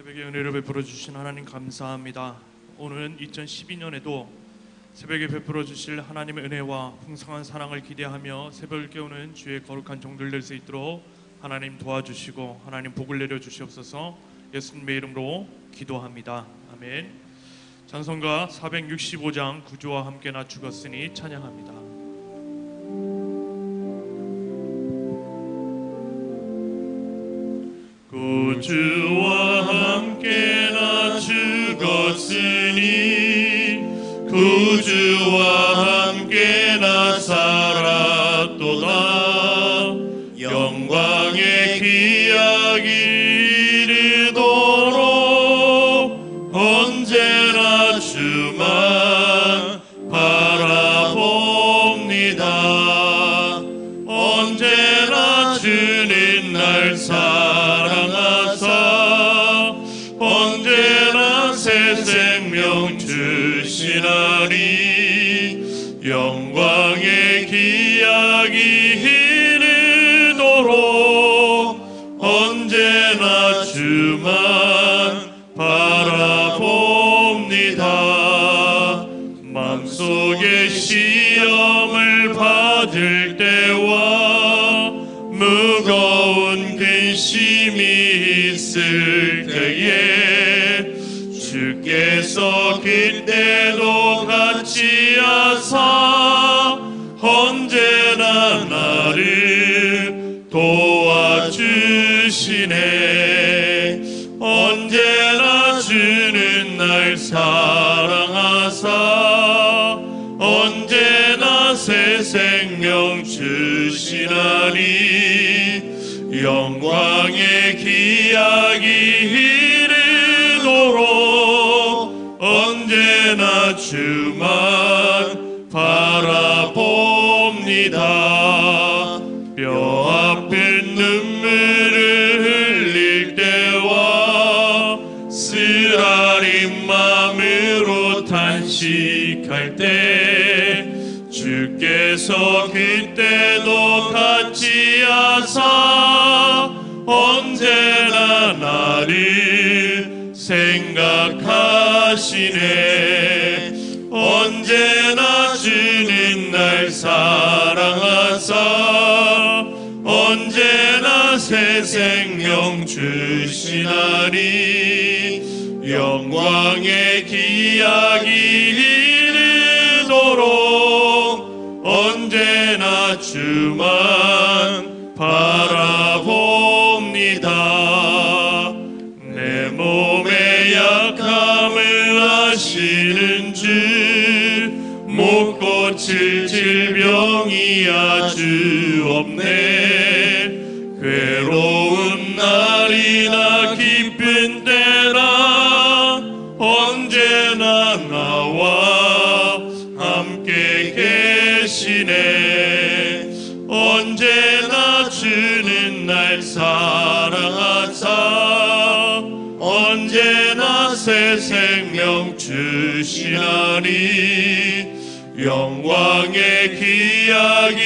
새벽의 은혜를 베풀어 주신 하나님 감사합니다. 오늘은 2012년에도 새벽에 베풀어 주실 하나님의 은혜와 풍성한 사랑을 기대하며 새벽을 깨우는 주의 거룩한 종들 될 수 있도록 하나님 도와주시고 하나님 복을 내려 주시옵소서. 예수님의 이름으로 기도합니다. 아멘. 찬송가 465장 구주와 함께 나 죽었으니 찬양합니다. 구주와 함께 나 죽었으니 구주와 함께 나 살았도다. 영광의 기약이 이르도록 언제나 주만 바라봅니다. 언제나 주는 날 사랑하사 언제나 새 생명 주시나니 영광의 기약이 이르도록 언제나 주만 바라봅니다. 마음속에 시험을 받을 때와 무거운 근심이 있을 때에 주께서 그때도 같이 하사 언제나 나를 도와주시네. 언제나 주는 날 사랑하사 언제나 새 생명 주시나니 영광의 기약이 이르도록 언제나 주만 바라봅니다. 뼈 아픈 눈물을 흘릴 때와 쓰라린 마음으로 단식할 때 주께서 그때도 같이 하사 언제나 나를 생각하시네. 언제나 주는 날 사랑하사 언제나 새 생명 주시나니 영광의 기약이 이르도록 언제나 주만 바라봅니다. 내 몸의 약함을 아시는 주 못 고칠 질병이 아주 없네. 괴로운 날이나 기쁜 때나 언제나 나와 함께 계시네. 언제나 주는 날 사랑하사 언제나 새 생명 주시나니 영광의 기약이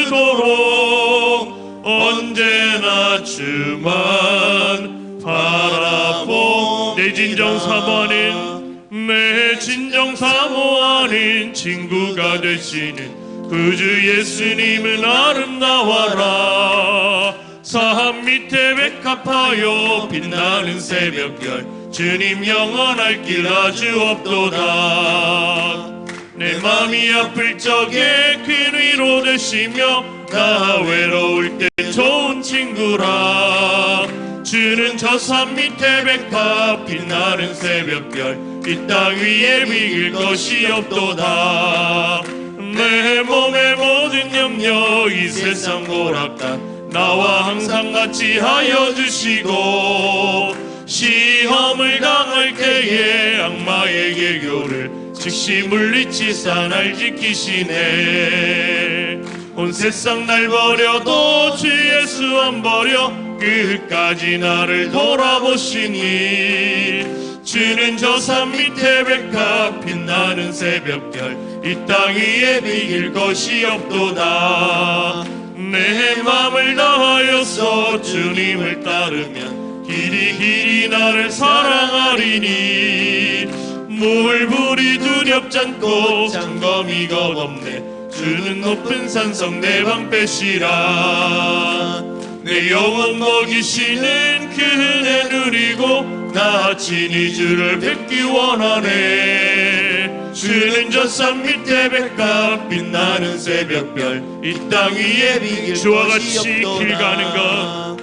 이르도록 언제나 주만 바라보. 내 진정 사모하는 내 진정 사모하는 친구가 되시는 구주 예수님은 아름다워라. 산 밑에 백합하여 빛나는 새벽별 주님 영원할 길 아주 없도다. 내 맘이 아플 적에 큰 위로 되시며 나 외로울 때 좋은 친구라. 주는 저 산 밑에 백합 빛나는 새벽별 이 땅 위에 비길 것이 없도다. 내 몸의 모든 염려 이 세상 고락단 나와 항상 같이 하여 주시고 시험을 당할 때에 악마의 계교를 즉시 물리치사 날 지키시네. 온 세상 날 버려도 주 예수 안 버려 끝까지 나를 돌아보시니 주는 저 산 밑에 백합 빛나는 새벽별 이 땅 위에 비길 것이 없도다. 내 맘을 다하여서 주님을 따르면 길이 나를 사랑하리니 물불이 두렵지 않고 장검이가 없네 주는 높은 산성 내 방패시라 내 영혼 먹이시는 그 은혜 누리고 나 친히 주를 뵙기 원하네 주는 저 산 밑에 백합 빛나는 새벽별 이 땅 위에 비길 주와 같이 길 가는 것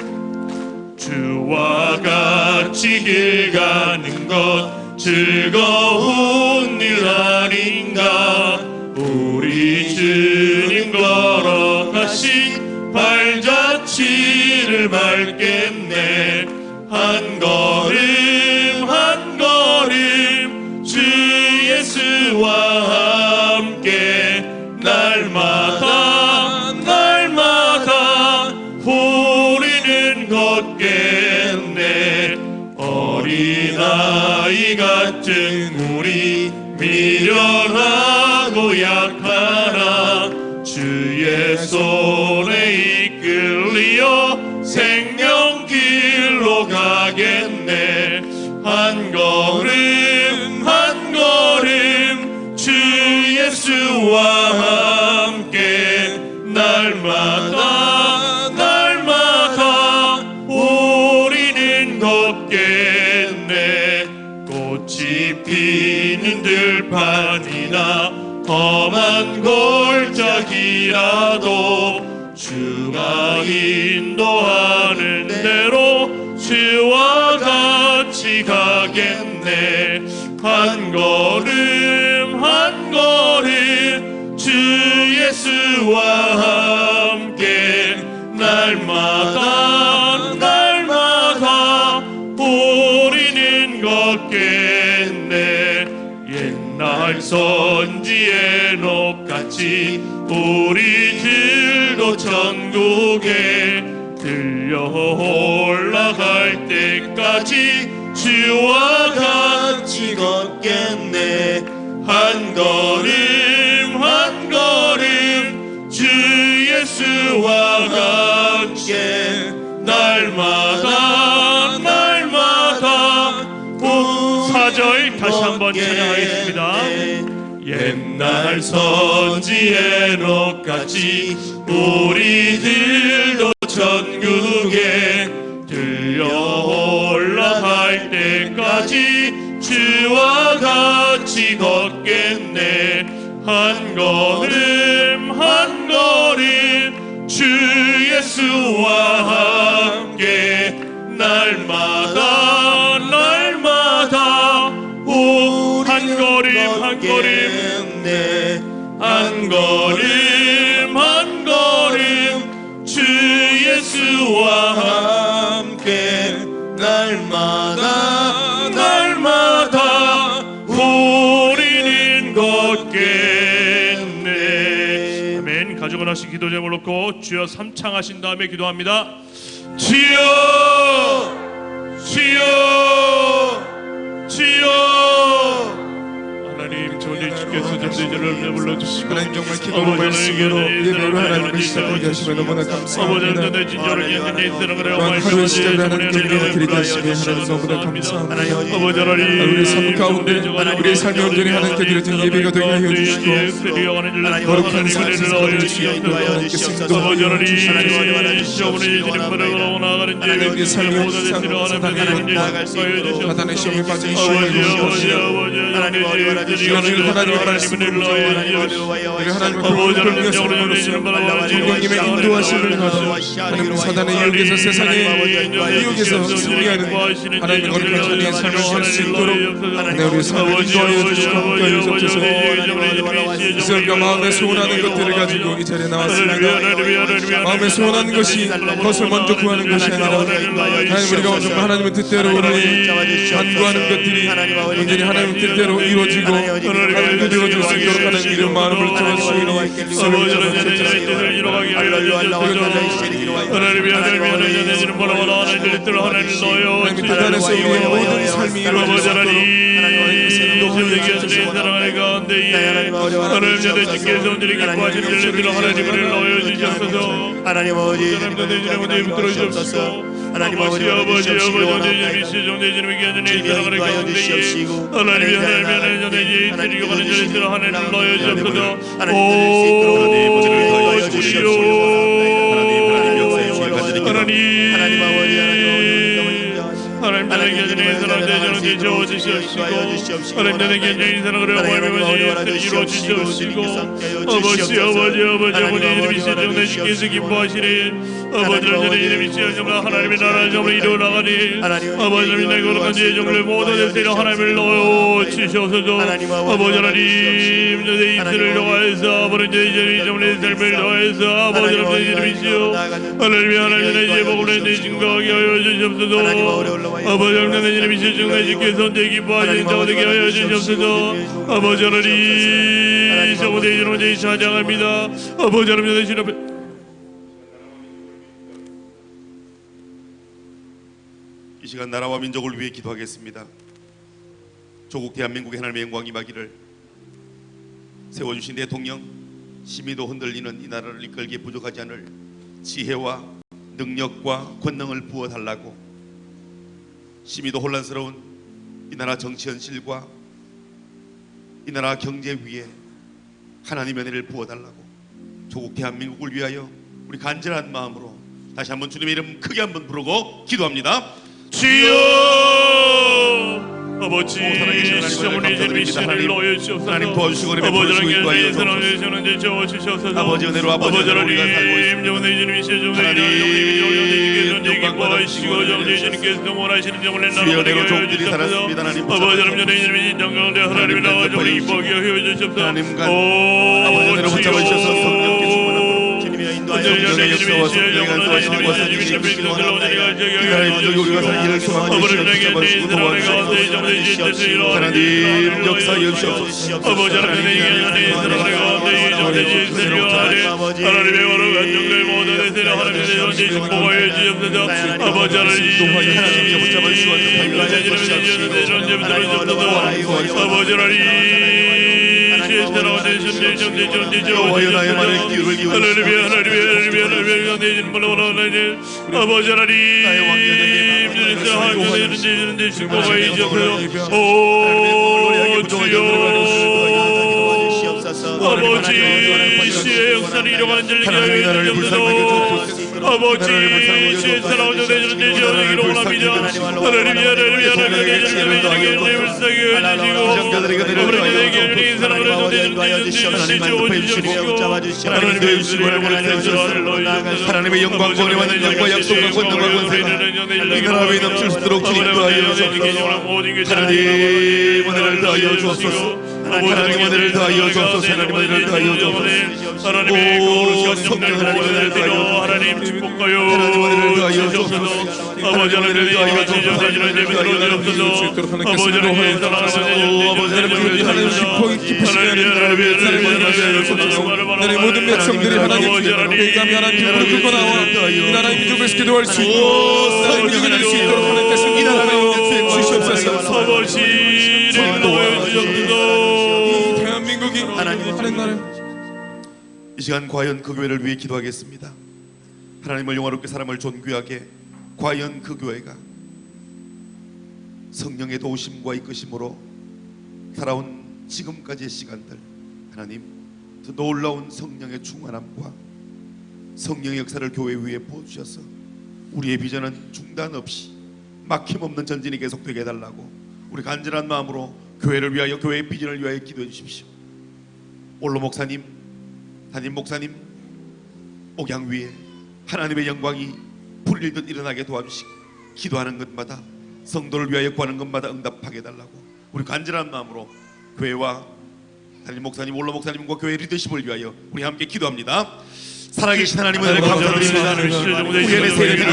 주와 같이 길 가는 것 즐거운 일 아닌가 우리 주님 걸어가신 발자취를 밟겠네 한 걸음 한 걸음 주 예수와 함께 날마다 날마다 우리는 걷겠네 어린아이 같은 우리 미련하고 약하나 주의 손에 이끌리어 생명길로 가겠네 한 걸음 한 걸음 주 예수와 함께 날마다 날마다 우리는 걷겠네 꽃이 피는 들판이나 험한 골짜기라도 주가 인도하는 대로 주와 같이 가겠네 한 걸음 한 걸음 주 예수와 함께 날마다 날마다 우리는 걷겠네 옛날 선지의 녹같이 우리들도 천국에 들려 올라갈 때까지 주와 같이 걷겠네 한 걸음 한 걸음 주 예수와 함께 날마다 날마다 4절 다시 한번 찬양하겠습니다. 옛날 선지의 녹같이 우리들도 천국에 들려 올라갈 때까지 주와 같이 걷겠네 한 걸음 한 걸음 주 예수와 함께 날마다 날마다 한 걸음 한 걸음 한 걸음 한 걸음 주 예수와 함께 날마다 날마다 우리는 걷겠네. 아멘. 가족은 하신 기도 제목을 놓고 주여 삼창하신 다음에 기도합니다. 주여 주여 주여 하나님 전일 주께서 전대전을 불러주시고 하나님 정말 기도로 말씀으로 예배로 하나님을 시작하게 하시면 너무나 감사합니다. 또한 하루의 시작을 하나님께 드리게 하시며 하나님 너무나 감사합니다. 우리의 삶 가운데 우리의 삶의 온전히 하나님께 드려진 예배가 되게 하여 주시고 거룩한 삶을 살아갈 수 있도록 하나님께 승도하여 주시옵소서. 하나님의 삶을 사단의 시험에 빠진 시험을 주시옵시고 주님 하나님의 말씀을 우리 하나님의 거룩을 위해서 성령님의 인도하심을 받아 하나님 사단의 유혹에서 세상의 유혹에서 승리하는 하나님의 거룩한 자녀의 삶을 살 수 있도록 하나님 우리 삶을 인도하여 주시고 함께하여 주옵소서. 이스라엘과 마음에 소원하는 것들을 가지고 이 자리에 나왔습니다. 마음에 소원하는 것이 것을 먼저 구하는 것이 아니라 하나님 우리가 정말 하나님의 뜻대로 우리 간구하는 것들이 온전히 하나님의 뜻대로 이루어지고 하나님의 이루어질 수 있도록 하나님 이런 마음을 도와주시니 하나님 뜻 안에서 우리의 모든 삶이 이루어지도록 하나님 아버지 하나님 아버지 주시기를 원합니다. 주님이 인도하여 주시옵시고 하나님이 하나님의 전에 드리고 가는 자들을 하나님 불러여 주옵소서. 하나님 인도하여 주시옵시고 하나님 역사의 주를 가드립니다. 하나님 아버지 하나님 나에게 전에 사람들 저는 되어 주시옵시고 하나님 나에게 전에 사람을 이루어 주시옵시고 아버지 이름이 시정내 주께서 기뻐하시니 아버지를 전에 이름이 시정내 하나님의 나라를 정말 이루어 나가니 아버지 하나님 내 거룩한 죄의 종을 모두 내세려 하나님을 넣어 주시옵소서. 아버지 하나님 내 입술을 통하여서 아버지 내 정의 삶을 통하여서 아버지 하나님 이름이시여 하나님이 하나님의 내 복을 내 증거하게 하여 주시옵소서. 아버지 하나님 이름이 시정내 주께서 내 기뻐하시는 자가 되게 하여 주시옵소서. 아버지 하나님 정오대 이름을 찬양합니다. 아버지 하나님 내 신 앞에 이 시간 나라와 민족을 위해 기도하겠습니다. 조국 대한민국의 하나님의 영광이 임하기를 세워주신 대통령 심의도 흔들리는 이 나라를 이끌기에 부족하지 않을 지혜와 능력과 권능을 부어달라고 심의도 혼란스러운 이 나라 정치 현실과 이 나라 경제 위에 하나님의 은혜를 부어달라고 조국 대한민국을 위하여 우리 간절한 마음으로 다시 한번 주님의 이름 크게 한번 부르고 기도합니다. 주여 아버지 살아계신 시청원의 이름이 신을 넣어 주시옵소서. 하나님 도와주시고 은혜 아버지 베푸시고 인도하여 주옵소서. 하나님 저와 주시옵소서. 아버지 은혜로 아버지 은혜로 우리가 살고 있습니다. 주의 은혜로 종들이 살았습니다. 하나님 아버지 은혜로 붙잡아주셔서 성령께 충만하고 주님의 인도하여 역사와 성령의 간수하시는 것을 주시기 원합니다. 이 나라의 민족이 우리가 살 길을 소망하여 주시옵소서. 도와주시옵소서. 하나님 역사하여 주시옵소서. 하나님의 원한 간증들 모두 내세려 하나님의 전지 축복하여 주옵소서. 아버지 하나님 붙잡아 주시옵소서. 아버지 하나님 여호와여 나의 말에 귀를 기울이시옵소서. 아버지 하나님 축복하여 주옵소서. 오 주여 아버지 시의 역사를 이뤄가는 자를 하여 주옵소서. 아버지 시의 살아오는 자들을 내주시기를 원합니다. 하나님 하나님의 영광 권위와 능력과 약속과 권능과 권세가 이 나라 위에 넘칠 수 있도록 주님 도하여 주옵소서. 하나님 은혜를 더하여 주옵소서. 하나님 은혜를 더하여 주옵소서. 하나님 은혜를 더하여 주옵소서. 오 성령 하나님 은혜를 더하여 주옵소서. 하나님 축복하여 하나님 은혜를 더하여 주옵소서. 아버지 하나님 더하여 주옵소서. 아버지 하나님 하나님 모든 백성들이 하나님 대감이 하나님 부르고 나와 이 나라의 민족을 기도할 수 있고 나라의 민족을 낼수 있도록 하나님께서 인도하여 주시옵소서. 아버지 인도하여 주옵소서. 대한민국이 하나님 나라 이 시간 과연 그 교회를 위해 기도하겠습니다. 하나님을 영화롭게 사람을 존귀하게 과연 그 교회가 성령의 도우심과 이끄심으로 살아온 지금까지의 시간들 하나님 그 놀라운 성령의 충만함과 성령의 역사를 교회 위에 부어주셔서 우리의 비전은 중단 없이 막힘없는 전진이 계속되게 해달라고 우리 간절한 마음으로 교회를 위하여 교회의 비전을 위하여 기도해 주십시오. 올로 목사님, 담임 목사님 옥양 위에 하나님의 영광이 불일듯 일어나게 도와주시고 기도하는 것마다 성도를 위하여 구하는 것마다 응답하게 해달라고 우리 간절한 마음으로 교회와 담임 목사님, 올로 목사님과 교회 리더십을 위하여 우리 함께 기도합니다. 살아계신 하나님 은혜를 감사드립니다. 우리의 세례를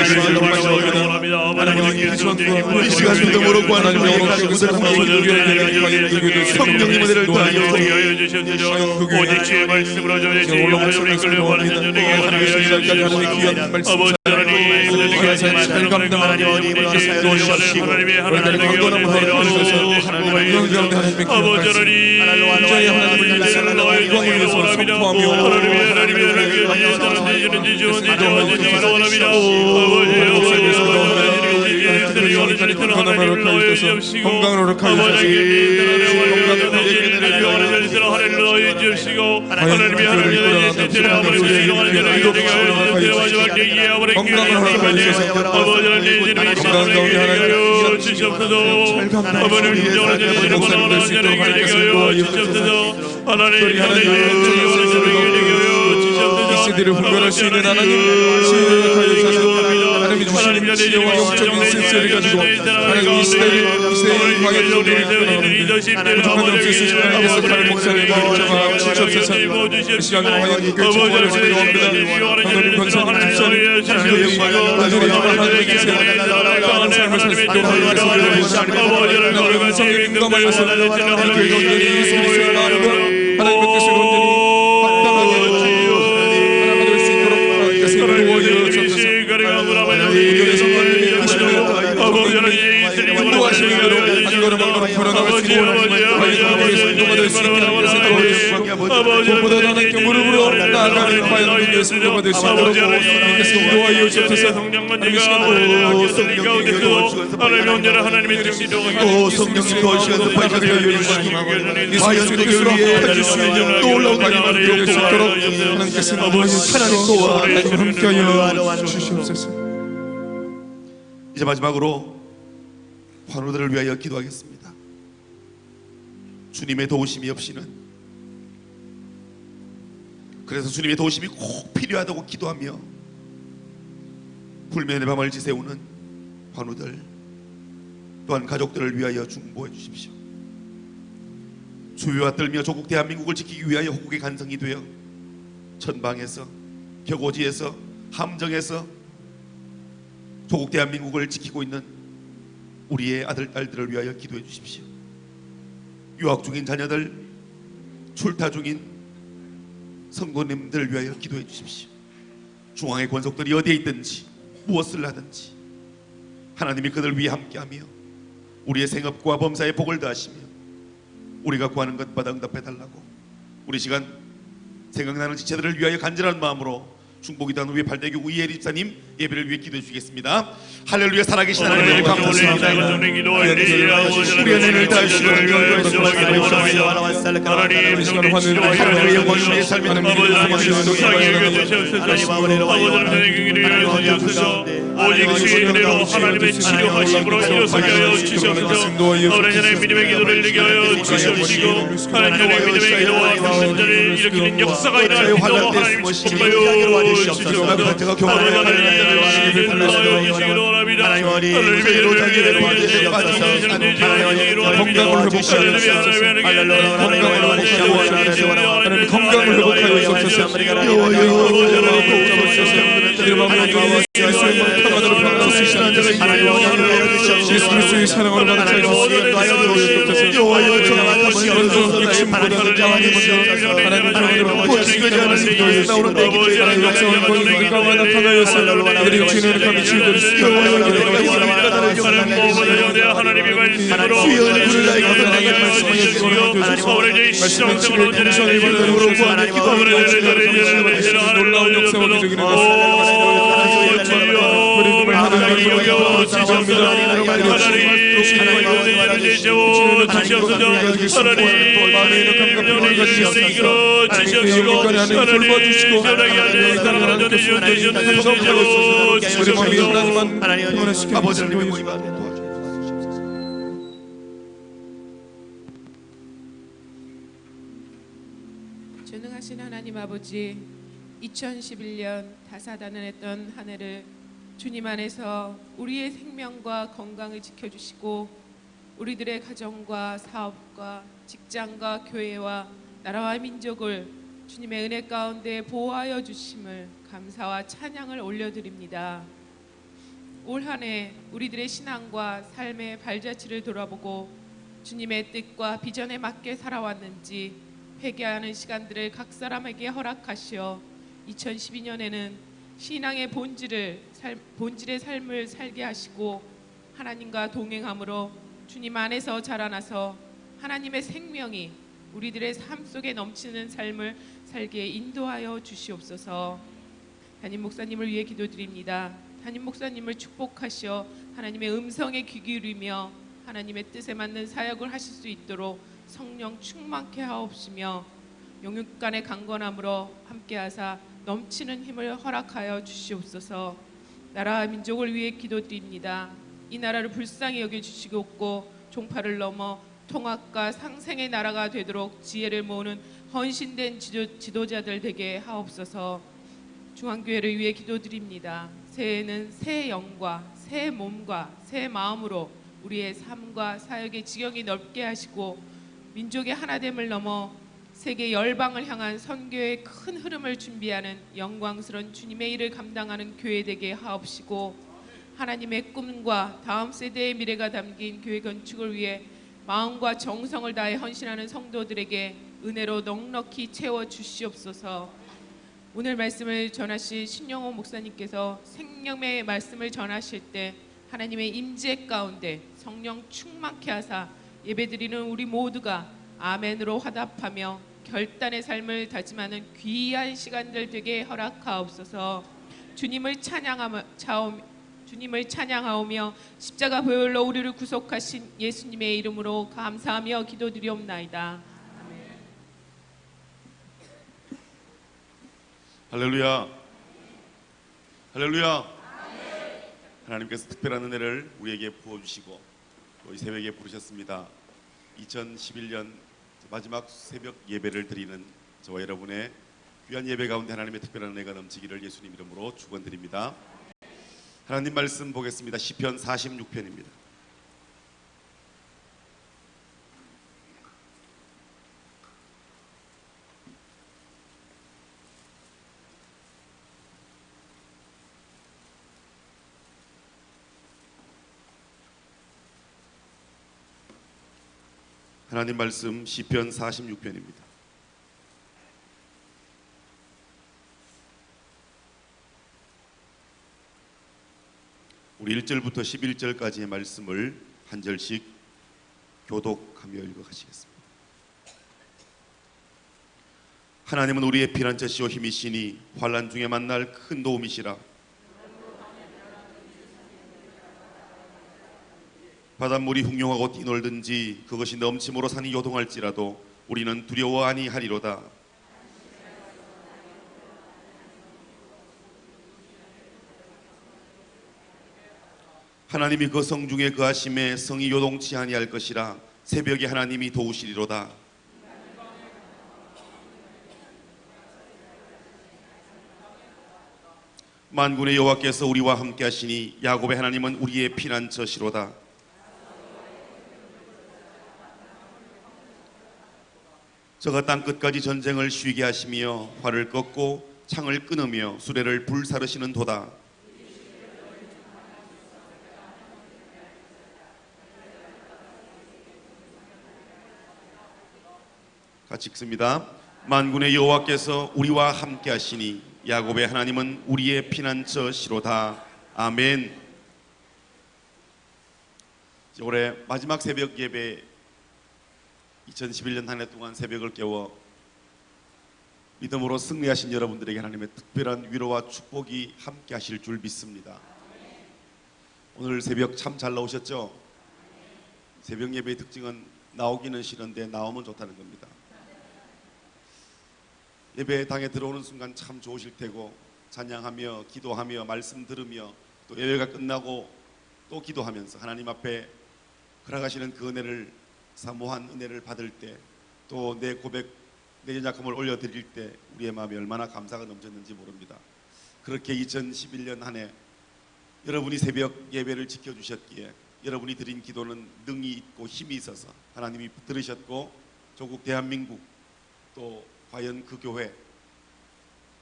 이 시간 믿음으로 구하는 성령님 은혜를 더하여 오직 주의 말씀으로 저의 주의 영혼을 이끌려가는 자들에게 아버지 하나님 감당하나님 하나님의 아버지 하나님 영원까지 건강을 허락하여 주셔서 건강을 허락하여 주시고 하나님이 하나님의 세대를 아버지 영원히 건강을 허락하여 주셔서 건강한 가운데 하나님 주시옵소서. 아버님 영원히 목사님 될 수 있도록 하나님께서 도와주시옵소서. 하나님 이세대를 분별할 수 있는 하나님 지혜를 허락하여 주셔서 하나님이 주시는 지혜와 영적인 센스를 가지고 하나님 이 시대를 과연 우리를 부족한 점수 있으신 하나님께서 다른 목사님과 일정하고 주시옵소서. 이 시간 과연 교회 축복을 기도합니다. 하나님 권사님 집사님 교회 완전히 하나님의 기세와 땅한 삶을 살 수 있도록 하나님께서 하나님의 음성에 민감하여서 하나님의 교회가 온전히 예수 그리스도의 마음과 하나님의 뜻을 온전히 합당하게 하나님을 수 있도록 하나님께서 도와주셔서 우리의 성령님이 하시며 인도하시는 대로 한 걸음 한 걸음 걸어나갈 수 있도록 하나님의 성도가 될 수 있게 하나님께서 도와주시고 무엇보다 하나님께 무릎으로 나아가는 과연 하나님의 성도가 될 수 있도록 하나님께서 인도하여 주옵소서. 하나님의 시간 하나님 언제나 하나님의 뜻이로 성령님 도와주셔서 발전하여 주시고 과연 그 교회에 해줄 수 있는 또 올라온 하나님을 될 수 있도록 하나님께서 하나님 또한 하나님 함께하여 주시옵소서. 이제 마지막으로 환우들을 위하여 기도하겠습니다. 주님의 도우심이 없이는, 그래서 주님의 도우심이 꼭 필요하다고 기도하며 불면의 밤을 지새우는 환우들 또한 가족들을 위하여 중보해 주십시오. 주위와 떨며 조국 대한민국을 지키기 위하여 호국의 간성이 되어 전방에서 벽오지에서 함정에서 조국 대한민국을 지키고 있는 우리의 아들 딸들을 위하여 기도해 주십시오. 유학 중인 자녀들, 출타 중인 성도님들을 위하여 기도해 주십시오. 중앙의 권속들이 어디에 있든지 무엇을 하든지 하나님이 그들을 위해 함께하며 우리의 생업과 범사에 복을 더하시며 우리가 구하는 것마다 응답해달라고 우리 시간 생각나는 지체들을 위하여 간절한 마음으로 중보기도하는 우리 발대교 이혜리 집사님 예배를 위해 기도해 주시겠습니다. 할렐루야. 살아계신 하나님을 감사합니다. 우리 은혜를 다하시고 하나님 하늘의 영광의 삶이 오직 주의 은혜로 하나님의 치료하심으로 일어서게 하여 주시옵소서. 하나님의 믿음의 기도를 이루게 하여 주시옵시고 하나님의 믿음의 기도와 성전을 일으키는 역사가 일어나는 기도 하나님 축복하여 주시옵소서. 건강을 회복하여 주옵소서. 예수 그리스도의 사랑으로 받으시옵소서. 하나님의 말씀으로 놀라운 역사가 되기를 전능하신 하나님 아버지, 2011년 다사다난했던 한 해를 주님 안에서 우리의 생명과 건강을 지켜주시고 우리들의 가정과 사업과 직장과 교회와 나라와 민족을 주님의 은혜 가운데 보호하여 주심을 감사와 찬양을 올려드립니다. 올 한 해 우리들의 신앙과 삶의 발자취를 돌아보고 주님의 뜻과 비전에 맞게 살아왔는지 회개하는 시간들을 각 사람에게 허락하시어 2012년에는 신앙의 본질의 삶을 살게 하시고 하나님과 동행함으로 주님 안에서 자라나서 하나님의 생명이 우리들의 삶 속에 넘치는 삶을 살게 인도하여 주시옵소서. 담임 목사님을 위해 기도드립니다. 담임 목사님을 축복하셔 하나님의 음성에 귀 기울이며 하나님의 뜻에 맞는 사역을 하실 수 있도록 성령 충만케 하옵시며 영육간의 강건함으로 함께하사 넘치는 힘을 허락하여 주시옵소서. 나라와 민족을 위해 기도드립니다. 이 나라를 불쌍히 여겨주시옵고 종파를 넘어 통합과 상생의 나라가 되도록 지혜를 모으는 헌신된 지도자들 되게 하옵소서. 중앙교회를 위해 기도드립니다. 새해에는 새 영과 새 몸과 새 마음으로 우리의 삶과 사역의 지경이 넓게 하시고 민족의 하나됨을 넘어 세계 열방을 향한 선교의 큰 흐름을 준비하는 영광스러운 주님의 일을 감당하는 교회 되게 하옵시고 하나님의 꿈과 다음 세대의 미래가 담긴 교회 건축을 위해 마음과 정성을 다해 헌신하는 성도들에게 은혜로 넉넉히 채워 주시옵소서. 오늘 말씀을 전하실 신영호 목사님께서 생명의 말씀을 전하실 때 하나님의 임재 가운데 성령 충만케 하사 예배드리는 우리 모두가 아멘으로 화답하며 결단의 삶을 다짐하는 귀한 시간들 되게 허락하옵소서. 주님을 찬양하오며 십자가 보혈로 우리를 구속하신 예수님의 이름으로 감사하며 기도드리옵나이다. 할렐루야. 할렐루야. 하나님께서 특별한 은혜를 우리에게 부어주시고 또 이 새벽에 부르셨습니다. 2011년 마지막 새벽 예배를 드리는 저와 여러분의 귀한 예배 가운데 하나님의 특별한 은혜가 넘치기를 예수님 이름으로 축원드립니다. 하나님 말씀 보겠습니다. 시편 46편입니다. 하나님 말씀 시편 46편입니다. 우리 1절부터 11절까지의 말씀을 한 절씩 교독하며 읽어가시겠습니다. 하나님은 우리의 피난처시오 힘이시니 환난 중에 만날 큰 도움이시라. 바닷물이 흉용하고 뛰놀든지 그것이 넘침으로 산이 요동할지라도 우리는 두려워 아니하리로다. 하나님이 그 성 중에 거하심에 성이 요동치 아니할 것이라. 새벽에 하나님이 도우시리로다. 만군의 여호와께서 우리와 함께 하시니 야곱의 하나님은 우리의 피난처시로다. 저가 땅끝까지 전쟁을 쉬게 하시며 활을 꺾고 창을 끊으며 수레를 불사르시는 도다. 같이 읽습니다. 만군의 여호와께서 우리와 함께 하시니 야곱의 하나님은 우리의 피난처시로다. 아멘. 올해 마지막 새벽 예배 2011년 한 해 동안 새벽을 깨워 믿음으로 승리하신 여러분들에게 하나님의 특별한 위로와 축복이 함께 하실 줄 믿습니다. 오늘 새벽 참 잘 나오셨죠? 새벽 예배의 특징은 나오기는 싫은데 나오면 좋다는 겁니다. 예배당에 들어오는 순간 참 좋으실 테고 찬양하며 기도하며 말씀 들으며 또 예배가 끝나고 또 기도하면서 하나님 앞에 걸어가시는 그 은혜를 사모한 은혜를 받을 때 또 내 고백 내 연약함을 올려드릴 때 우리의 마음이 얼마나 감사가 넘쳤는지 모릅니다. 그렇게 2011년 한 해 여러분이 새벽 예배를 지켜주셨기에 여러분이 드린 기도는 능이 있고 힘이 있어서 하나님이 들으셨고 조국 대한민국 또 과연 그 교회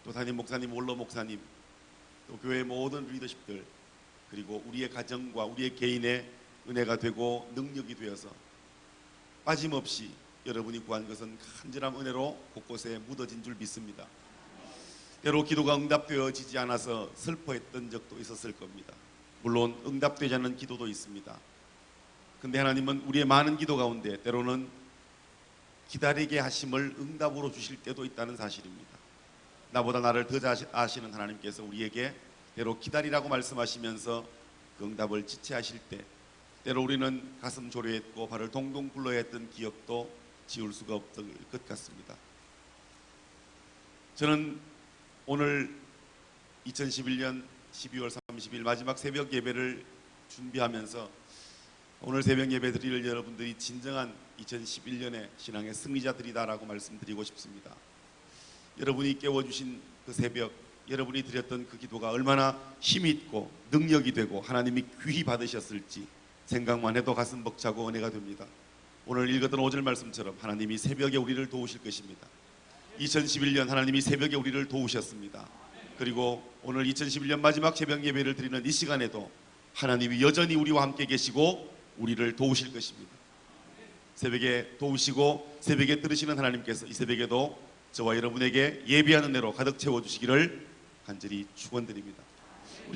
또 담임 목사님 원로 목사님 또 교회의 모든 리더십들 그리고 우리의 가정과 우리의 개인의 은혜가 되고 능력이 되어서 빠짐없이 여러분이 구한 것은 간절한 은혜로 곳곳에 묻어진 줄 믿습니다. 때로 기도가 응답되어지지 않아서 슬퍼했던 적도 있었을 겁니다. 물론 응답되지 않는 기도도 있습니다. 근데 하나님은 우리의 많은 기도 가운데 때로는 기다리게 하심을 응답으로 주실 때도 있다는 사실입니다. 나보다 나를 더 잘 아시는 하나님께서 우리에게 때로 기다리라고 말씀하시면서 그 응답을 지체하실 때 때로 우리는 가슴 졸여했고 발을 동동 굴러야 했던 기억도 지울 수가 없을 것 같습니다. 저는 오늘 2011년 12월 30일 마지막 새벽 예배를 준비하면서 오늘 새벽 예배 드릴 여러분들이 진정한 2011년의 신앙의 승리자들이다라고 말씀드리고 싶습니다. 여러분이 깨워주신 그 새벽, 여러분이 드렸던 그 기도가 얼마나 힘이 있고 능력이 되고 하나님이 귀히 받으셨을지 생각만 해도 가슴 벅차고 은혜가 됩니다. 오늘 읽었던 5절 말씀처럼 하나님이 새벽에 우리를 도우실 것입니다. 2011년 하나님이 새벽에 우리를 도우셨습니다. 그리고 오늘 2011년 마지막 새벽 예배를 드리는 이 시간에도 하나님이 여전히 우리와 함께 계시고 우리를 도우실 것입니다. 새벽에 도우시고 새벽에 들으시는 하나님께서 이 새벽에도 저와 여러분에게 예비한 은혜로 가득 채워주시기를 간절히 축원드립니다.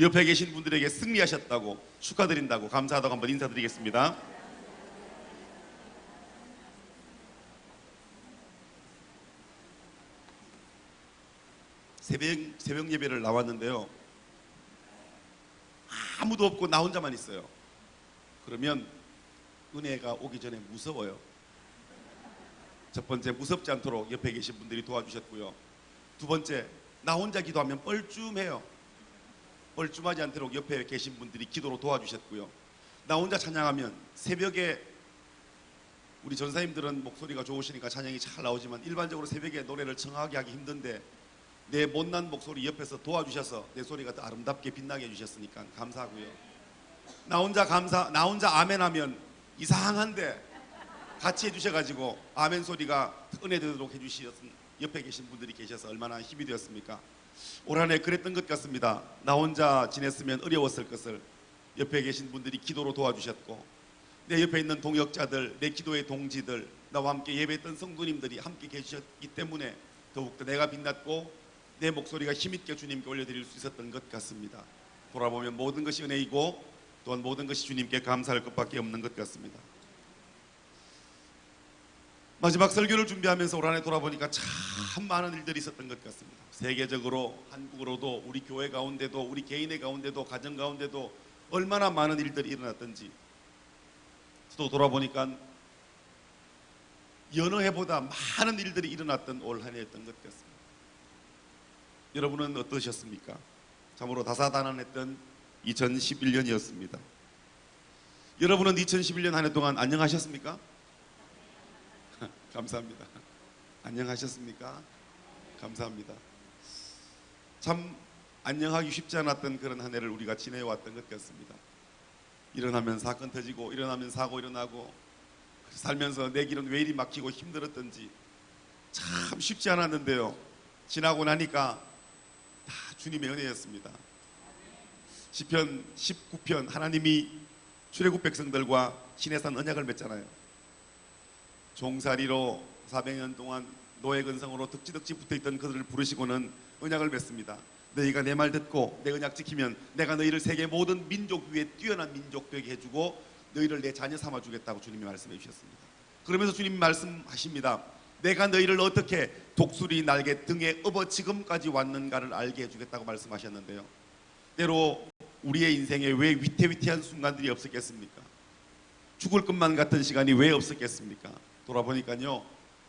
옆에 계신 분들에게 승리하셨다고 축하드린다고 감사하다고 한번 인사드리겠습니다. 새벽 예배를 나왔는데요, 아무도 없고 나 혼자만 있어요. 그러면 은혜가 오기 전에 무서워요. 첫 번째, 무섭지 않도록 옆에 계신 분들이 도와주셨고요. 두 번째, 나 혼자 기도하면 뻘쭘해요. 뻘쭘하지 않도록 옆에 계신 분들이 기도로 도와주셨고요. 나 혼자 찬양하면 새벽에 우리 전사님들은 목소리가 좋으시니까 찬양이 잘 나오지만 일반적으로 새벽에 노래를 청하게 하기 힘든데 내 못난 목소리 옆에서 도와주셔서 내 소리가 더 아름답게 빛나게 해주셨으니까 감사하고요. 나 혼자 아멘하면 이상한데 같이 해주셔가지고 아멘 소리가 은혜되도록 해주셨으면 옆에 계신 분들이 계셔서 얼마나 힘이 되었습니까? 올 한 해 그랬던 것 같습니다. 나 혼자 지냈으면 어려웠을 것을 옆에 계신 분들이 기도로 도와주셨고 내 옆에 있는 동역자들, 내 기도의 동지들, 나와 함께 예배했던 성도님들이 함께 계셨기 때문에 더욱더 내가 빛났고 내 목소리가 힘있게 주님께 올려드릴 수 있었던 것 같습니다. 돌아보면 모든 것이 은혜이고 또한 모든 것이 주님께 감사할 것밖에 없는 것 같습니다. 마지막 설교를 준비하면서 올 한 해 돌아보니까 참 많은 일들이 있었던 것 같습니다. 세계적으로, 한국으로도, 우리 교회 가운데도, 우리 개인의 가운데도, 가정 가운데도 얼마나 많은 일들이 일어났던지 또 돌아보니까 여느 해보다 많은 일들이 일어났던 올 한 해였던 것 같습니다. 여러분은 어떠셨습니까? 참으로 다사다난했던 2011년이었습니다. 여러분은 2011년 한 해 동안 안녕하셨습니까? 감사합니다. 안녕하셨습니까? 감사합니다. 참 안녕하기 쉽지 않았던 그런 한 해를 우리가 지내왔던 것 같습니다. 일어나면 사건 터지고 일어나면 사고 일어나고 살면서 내 길은 왜 이리 막히고 힘들었던지 참 쉽지 않았는데요, 지나고 나니까 다 주님의 은혜였습니다. 시편 19편 하나님이 출애굽 백성들과 시내산 언약을 맺잖아요. 종살이로 400년 동안 노예 근성으로 덕지덕지 붙어있던 그들을 부르시고는 언약을 맺습니다. 너희가 내 말 듣고 내 언약 지키면 내가 너희를 세계 모든 민족 위에 뛰어난 민족 되게 해주고 너희를 내 자녀 삼아주겠다고 주님이 말씀해 주셨습니다. 그러면서 주님이 말씀하십니다. 내가 너희를 어떻게 독수리 날개 등에 업어 지금까지 왔는가를 알게 해주겠다고 말씀하셨는데요, 때로 우리의 인생에 왜 위태위태한 순간들이 없었겠습니까? 죽을 것만 같은 시간이 왜 없었겠습니까? 돌아보니까요,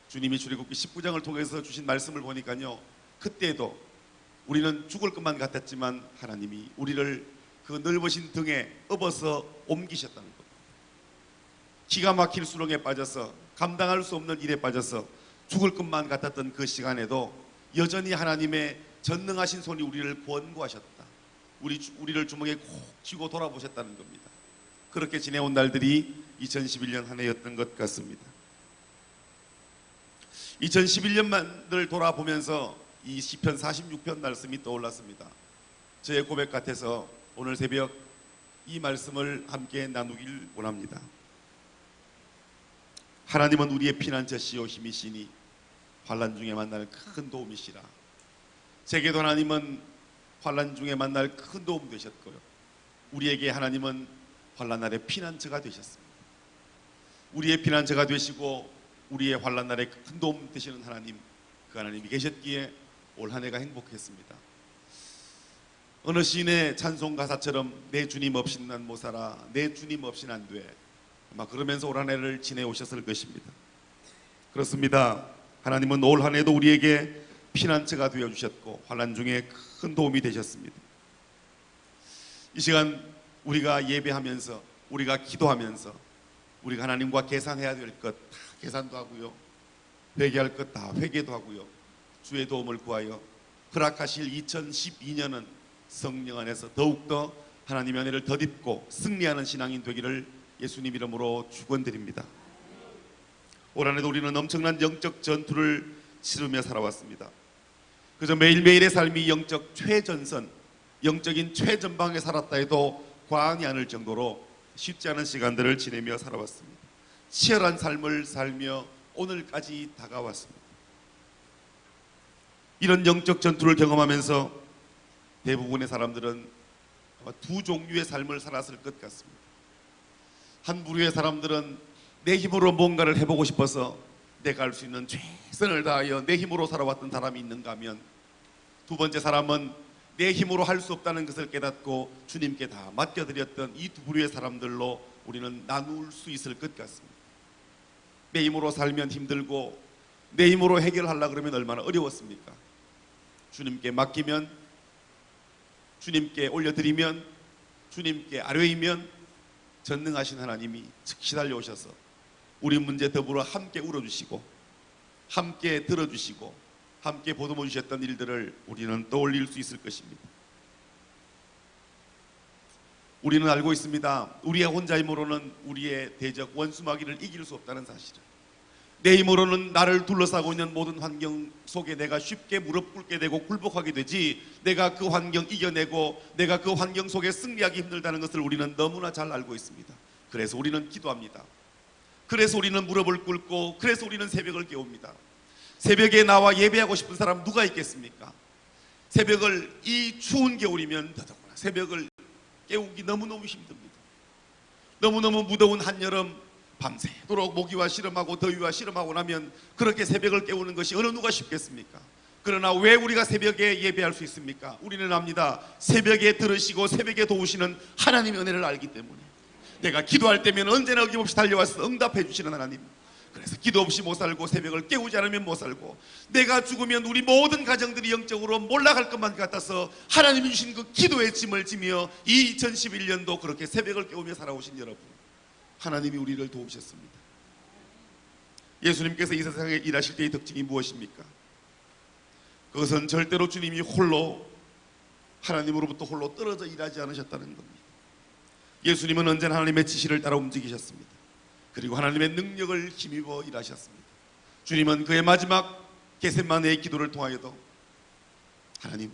주님이 출애굽기 19장을 통해서 주신 말씀을 보니까요, 그때도 우리는 죽을 것만 같았지만 하나님이 우리를 그 넓으신 등에 업어서 옮기셨다는 것. 기가 막힐 수렁에 빠져서 감당할 수 없는 일에 빠져서 죽을 것만 같았던 그 시간에도 여전히 하나님의 전능하신 손이 우리를 권고하셨다. 우리를 주먹에 콕 쥐고 돌아보셨다는 겁니다. 그렇게 지내온 날들이 2011년 한 해였던 것 같습니다. 2011년만을 돌아보면서 이 시편 46편 말씀이 떠올랐습니다. 저의 고백 같아서 오늘 새벽 이 말씀을 함께 나누길 원합니다. 하나님은 우리의 피난처시요 힘이시니 환난 중에 만날 큰 도움이시라. 제게도 하나님은 환난 중에 만날 큰 도움 되셨고요, 우리에게 하나님은 환난 날의 피난처가 되셨습니다. 우리의 피난처가 되시고 우리의 환난 날에 큰 도움 되시는 하나님, 그 하나님이 계셨기에 올 한 해가 행복했습니다. 어느 시인의 찬송 가사처럼 내 주님 없이는 난 못 살아, 내 주님 없이는 안 돼, 아마 그러면서 올 한 해를 지내오셨을 것입니다. 그렇습니다. 하나님은 올 한 해도 우리에게 피난처가 되어주셨고 환난 중에 큰 도움이 되셨습니다. 이 시간 우리가 예배하면서, 우리가 기도하면서 우리가 하나님과 계산해야 될 것 다 계산도 하고요, 회개할 것 다 회개도 하고요, 주의 도움을 구하여 허락하실 2012년은 성령 안에서 더욱더 하나님의 은혜를 덧입고 승리하는 신앙인 되기를 예수님 이름으로 축원드립니다. 올 한 해도 우리는 엄청난 영적 전투를 치르며 살아왔습니다. 그저 매일매일의 삶이 영적 최전선, 영적인 최전방에 살았다 해도 과언이 아닐 정도로 쉽지 않은 시간들을 지내며 살아왔습니다. 치열한 삶을 살며 오늘까지 다가왔습니다. 이런 영적 전투를 경험하면서 대부분의 사람들은 아마 두 종류의 삶을 살았을 것 같습니다. 한 부류의 사람들은 내 힘으로 뭔가를 해보고 싶어서 내가 할 수 있는 최선을 다하여 내 힘으로 살아왔던 사람이 있는가 하면, 두 번째 사람은 내 힘으로 할 수 없다는 것을 깨닫고 주님께 다 맡겨드렸던 이 두 부류의 사람들로 우리는 나눌 수 있을 것 같습니다. 내 힘으로 살면 힘들고 내 힘으로 해결하려고 그러면 얼마나 어려웠습니까? 주님께 맡기면, 주님께 올려드리면, 주님께 아뢰이면 전능하신 하나님이 즉시 달려오셔서 우리 문제 더불어 함께 울어주시고 함께 들어주시고 함께 보듬어 주셨던 일들을 우리는 떠올릴 수 있을 것입니다. 우리는 알고 있습니다. 우리의 혼자 힘으로는 우리의 대적 원수마귀를 이길 수 없다는 사실을. 내 힘으로는 나를 둘러싸고 있는 모든 환경 속에 내가 쉽게 무릎 꿇게 되고 굴복하게 되지, 내가 그 환경 이겨내고 내가 그 환경 속에 승리하기 힘들다는 것을 우리는 너무나 잘 알고 있습니다. 그래서 우리는 기도합니다. 그래서 우리는 무릎을 꿇고, 그래서 우리는 새벽을 깨웁니다. 새벽에 나와 예배하고 싶은 사람 누가 있겠습니까? 새벽을, 이 추운 겨울이면 더더구나 새벽을 깨우기 너무너무 힘듭니다. 너무너무 무더운 한여름 밤새도록 모기와 씨름하고 더위와 씨름하고 나면 그렇게 새벽을 깨우는 것이 어느 누가 쉽겠습니까? 그러나 왜 우리가 새벽에 예배할 수 있습니까? 우리는 압니다. 새벽에 들으시고 새벽에 도우시는 하나님의 은혜를 알기 때문에. 내가 기도할 때면 언제나 어김없이 달려와서 응답해 주시는 하나님. 그래서 기도 없이 못 살고 새벽을 깨우지 않으면 못 살고, 내가 죽으면 우리 모든 가정들이 영적으로 몰락할 것만 같아서 하나님이 주신 그 기도의 짐을 지며 이 2011년도 그렇게 새벽을 깨우며 살아오신 여러분, 하나님이 우리를 도우셨습니다. 예수님께서 이 세상에 일하실 때의 특징이 무엇입니까? 그것은 절대로 주님이 홀로, 하나님으로부터 홀로 떨어져 일하지 않으셨다는 겁니다. 예수님은 언제나 하나님의 지시를 따라 움직이셨습니다. 그리고 하나님의 능력을 힘입어 일하셨습니다. 주님은 그의 마지막 겟세마네의 기도를 통하여도, 하나님,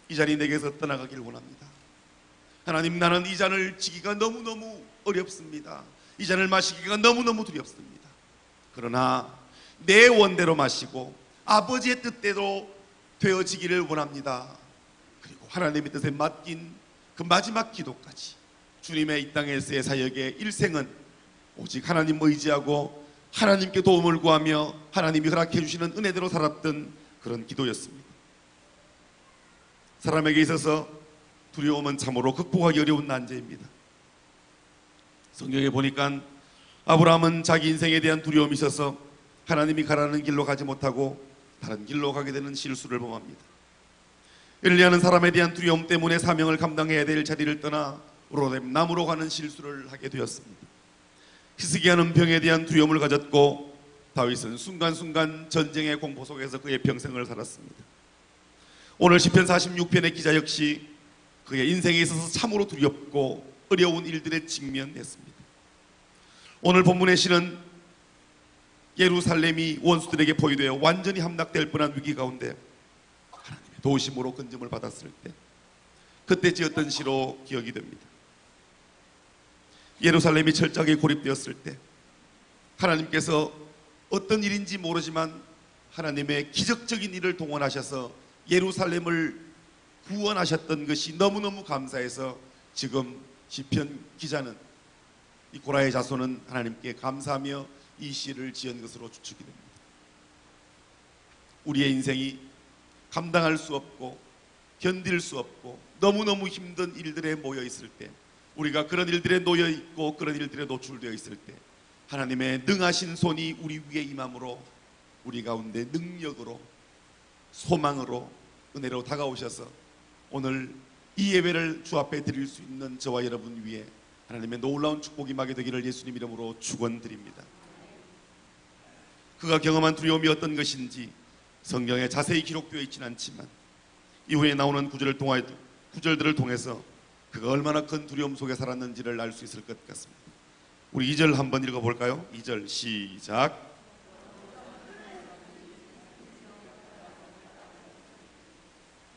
이 잔이 내게서 떠나가길 원합니다. 하나님, 나는 이 잔을 지기가 너무너무 어렵습니다. 이 잔을 마시기가 너무너무 두렵습니다. 그러나 내 원대로 마시고 아버지의 뜻대로 되어지기를 원합니다. 그리고 하나님의 뜻에 맡긴 그 마지막 기도까지 주님의 이 땅에서의 사역의 일생은 오직 하나님 의지하고 하나님께 도움을 구하며 하나님이 허락해 주시는 은혜대로 살았던 그런 기도였습니다. 사람에게 있어서 두려움은 참으로 극복하기 어려운 난제입니다. 성경에 보니까 아브라함은 자기 인생에 대한 두려움이 있어서 하나님이 가라는 길로 가지 못하고 다른 길로 가게 되는 실수를 범합니다. 엘리야는 사람에 대한 두려움 때문에 사명을 감당해야 될 자리를 떠나 로뎀 나무로 가는 실수를 하게 되었습니다. 히스기야는 병에 대한 두려움을 가졌고, 다윗은 순간순간 전쟁의 공포 속에서 그의 평생을 살았습니다. 오늘 시편 46편의 기자 역시 그의 인생에 있어서 참으로 두렵고 어려운 일들에 직면했습니다. 오늘 본문의 시는 예루살렘이 원수들에게 포위되어 완전히 함락될 뻔한 위기 가운데 하나님의 도우심으로 건짐을 받았을 때, 그때 지었던 시로 기억이 됩니다. 예루살렘이 철저하게 고립되었을 때 하나님께서 어떤 일인지 모르지만 하나님의 기적적인 일을 동원하셔서 예루살렘을 구원하셨던 것이 너무너무 감사해서 지금 시편 기자는, 이 고라의 자손은 하나님께 감사하며 이 시를 지은 것으로 추측이 됩니다. 우리의 인생이 감당할 수 없고 견딜 수 없고 너무너무 힘든 일들에 모여 있을 때, 우리가 그런 일들에 놓여 있고 그런 일들에 노출되어 있을 때 하나님의 능하신 손이 우리 위에 임함으로 우리 가운데 능력으로 소망으로 은혜로 다가오셔서 오늘 이 예배를 주 앞에 드릴 수 있는 저와 여러분 위에 하나님의 놀라운 축복이 임하게 되기를 예수님 이름으로 축원드립니다. 그가 경험한 두려움이 어떤 것인지 성경에 자세히 기록되어 있지는 않지만 이후에 나오는 구절들을 통해서 그가 얼마나 큰 두려움 속에 살았는지를 알 수 있을 것 같습니다. 우리 2절 한번 읽어볼까요? 2절 시작.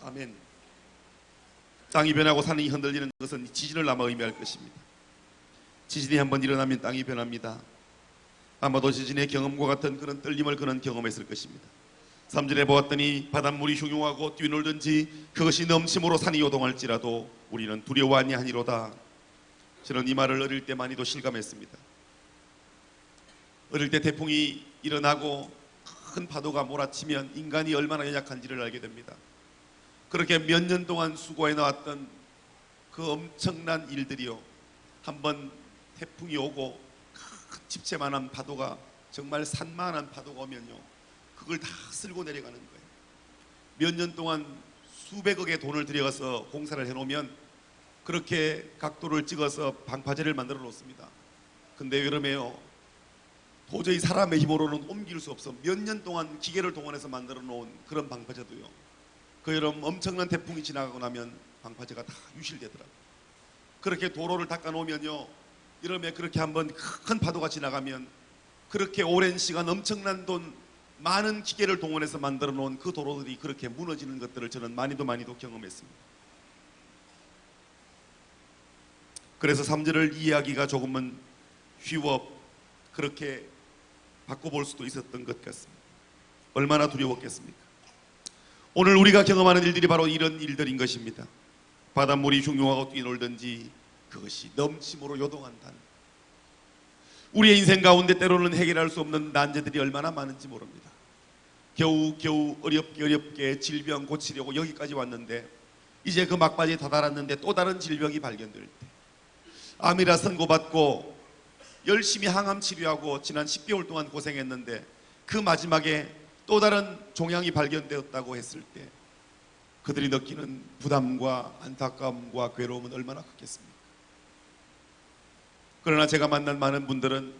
아멘. 땅이 변하고 산이 흔들리는 것은 지진을 아마 의미할 것입니다. 지진이 한번 일어나면 땅이 변합니다. 아마도 지진의 경험과 같은 그런 떨림을 그는 경험했을 것입니다. 3절에 보았더니 바닷물이 흉흉하고 뛰놀든지 그것이 넘침으로 산이 요동할지라도 우리는 두려워 아니하니로다. 저는 이 말을 어릴 때 많이도 실감했습니다. 어릴 때 태풍이 일어나고 큰 파도가 몰아치면 인간이 얼마나 연약한지를 알게 됩니다. 그렇게 몇 년 동안 수고해 나왔던 그 엄청난 일들이요, 한번 태풍이 오고 큰 집채만한 파도가, 정말 산만한 파도가 오면요, 그걸 다 쓸고 내려가는 거예요. 몇 년 동안 수백억의 돈을 들여서 공사를 해놓으면 그렇게 각도를 찍어서 방파제를 만들어 놓습니다. 근데 여름에요, 도저히 사람의 힘으로는 옮길 수 없어 몇 년 동안 기계를 동원해서 만들어 놓은 그런 방파제도요, 그 여름 엄청난 태풍이 지나가고 나면 방파제가 다 유실되더라고요. 그렇게 도로를 닦아 놓으면요, 여름에 그렇게 한번 큰 파도가 지나가면 그렇게 오랜 시간 엄청난 돈 많은 기계를 동원해서 만들어 놓은 그 도로들이 그렇게 무너지는 것들을 저는 많이도 경험했습니다. 그래서 3절을 이해하기가 조금은 그렇게 바꿔볼 수도 있었던 것 같습니다. 얼마나 두려웠겠습니까? 오늘 우리가 경험하는 일들이 바로 이런 일들인 것입니다. 바닷물이 흉흉하고 뛰놀든지 그것이 넘침으로 요동한다는, 우리의 인생 가운데 때로는 해결할 수 없는 난제들이 얼마나 많은지 모릅니다. 겨우 어렵게 질병 고치려고 여기까지 왔는데 이제 그 막바지에 다다랐는데 또 다른 질병이 발견될 때, 암이라 선고받고 열심히 항암 치료하고 지난 10개월 동안 고생했는데 그 마지막에 또 다른 종양이 발견되었다고 했을 때 그들이 느끼는 부담과 안타까움과 괴로움은 얼마나 크겠습니까? 그러나 제가 만난 많은 분들은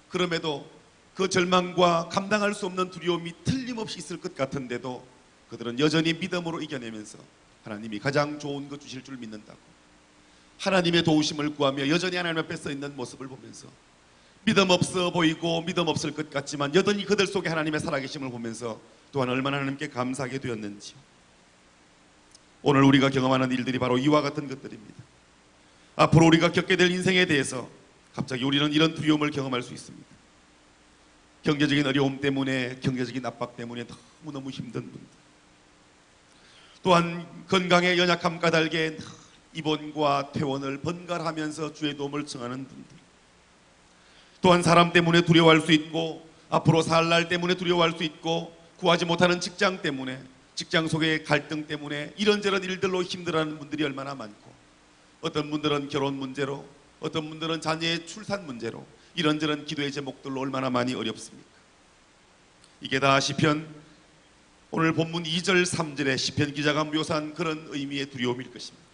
그럼에도 그 절망과 감당할 수 없는 두려움이 틀림없이 있을 것 같은데도 그들은 여전히 믿음으로 이겨내면서 하나님이 가장 좋은 것 주실 줄 믿는다고, 하나님의 도우심을 구하며 여전히 하나님 앞에 서 있는 모습을 보면서 믿음 없어 보이고 믿음 없을 것 같지만 여전히 그들 속에 하나님의 살아계심을 보면서 또한 얼마나 하나님께 감사하게 되었는지요. 오늘 우리가 경험하는 일들이 바로 이와 같은 것들입니다. 앞으로 우리가 겪게 될 인생에 대해서 갑자기 우리는 이런 두려움을 경험할 수 있습니다. 경제적인 어려움 때문에, 경제적인 압박 때문에 너무너무 힘든 분들, 또한 건강의 연약함 까닭에 입원과 퇴원을 번갈아가면서 주의 도움을 청하는 분들, 또한 사람 때문에 두려워할 수 있고 앞으로 살 날 때문에 두려워할 수 있고 구하지 못하는 직장 때문에, 직장 속의 갈등 때문에 이런저런 일들로 힘들어하는 분들이 얼마나 많고, 어떤 분들은 결혼 문제로, 어떤 분들은 자녀의 출산 문제로 이런저런 기도의 제목들로 얼마나 많이 어렵습니까? 이게 다 시편, 오늘 본문 2절 3절에 시편 기자가 묘사한 그런 의미의 두려움일 것입니다.